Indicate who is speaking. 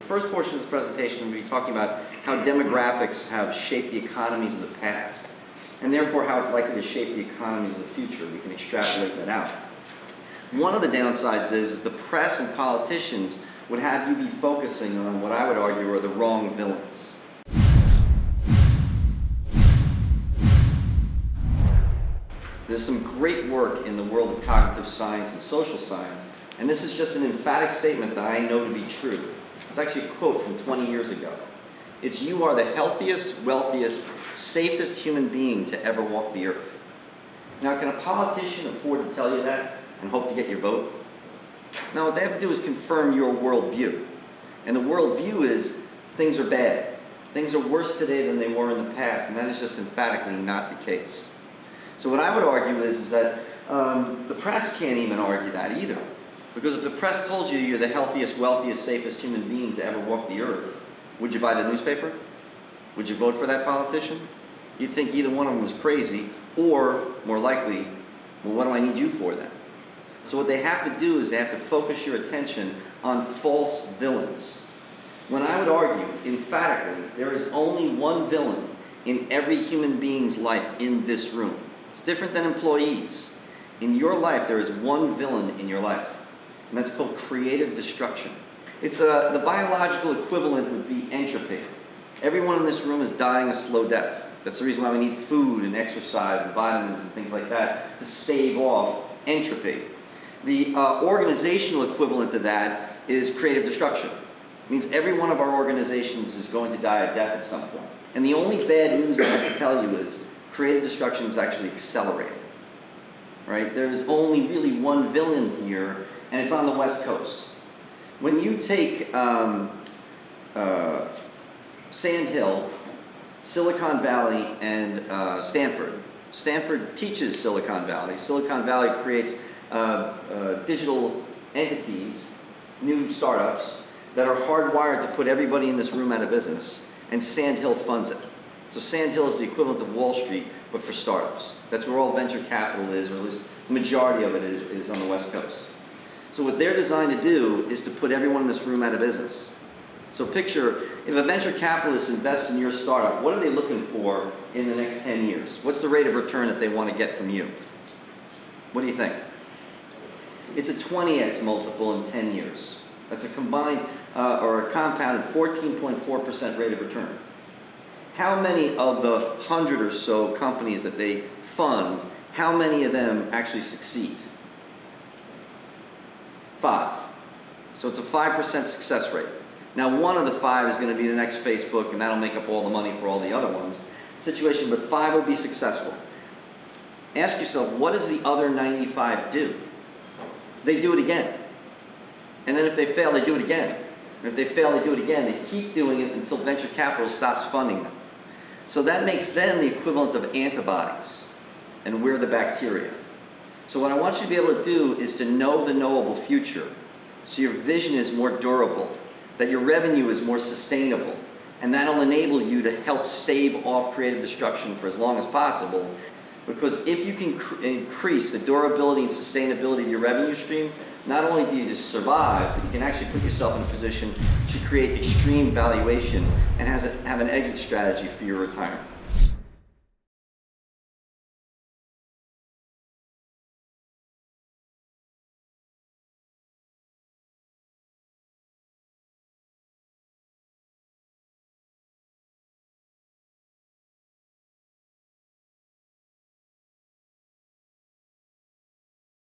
Speaker 1: First portion of this presentation, we'll be talking about how demographics have shaped the economies of the past, and therefore how it's likely to shape the economies of the future. We can extrapolate that out. One of the downsides is the press and politicians would have you be focusing on what I would argue are the wrong villains. There's some great work in the world of cognitive science and social science, and this is just an emphatic statement that I know to be true. It's actually a quote from 20 years ago. It's, "You are the healthiest, wealthiest, safest human being to ever walk the earth." Now, can a politician afford to tell you that and hope to get your vote? No, what they have to do is confirm your worldview. And the worldview is things are bad. Things are worse today than they were in the past, and that is just emphatically not the case. So what I would argue is that the press can't even argue that either. Because if the press told you you're the healthiest, wealthiest, safest human being to ever walk the earth, would you buy the newspaper? Would you vote for that politician? You'd think either one of them was crazy, or more likely, well, what do I need you for then? So what they have to do is they have to focus your attention on false villains. When I would argue, emphatically, there is only one villain in every human being's life in this room. It's different than employees. In your life, there is one villain in your life, and that's called creative destruction. It's the biological equivalent would be entropy. Everyone in this room is dying a slow death. That's the reason why we need food and exercise and vitamins and things like that to stave off entropy. The organizational equivalent to that is creative destruction. It means every one of our organizations is going to die a death at some point. And the only bad news I can tell you is creative destruction is actually accelerating. Right? There is only really one villain here, and it's on the West Coast. When you take Sand Hill, Silicon Valley, and Stanford. Stanford teaches Silicon Valley. Silicon Valley creates digital entities, new startups, that are hardwired to put everybody in this room out of business, and Sand Hill funds it. So Sand Hill is the equivalent of Wall Street, but for startups. That's where all venture capital is, or at least the majority of it is on the West Coast. So what they're designed to do is to put everyone in this room out of business. So picture, if a venture capitalist invests in your startup, what are they looking for in the next 10 years? What's the rate of return that they want to get from you? What do you think? It's a 20x multiple in 10 years. That's a combined, or a compounded 14.4% rate of return. How many of the 100 or so companies that they fund, how many of them actually succeed? 5. So it's a 5% success rate. Now one of the 5 is going to be the next Facebook, and that'll make up all the money for all the other ones. Situation, but 5 will be successful. Ask yourself, what does the other 95 do? They do it again. And then if they fail, they do it again. And if they fail, they do it again. They keep doing it until venture capital stops funding them. So that makes them the equivalent of antibodies, and we're the bacteria. So what I want you to be able to do is to know the knowable future, so your vision is more durable, that your revenue is more sustainable, and that'll enable you to help stave off creative destruction for as long as possible. Because if you can increase the durability and sustainability of your revenue stream, not only do you just survive, but you can actually put yourself in a position to create extreme valuation and have an exit strategy for your retirement.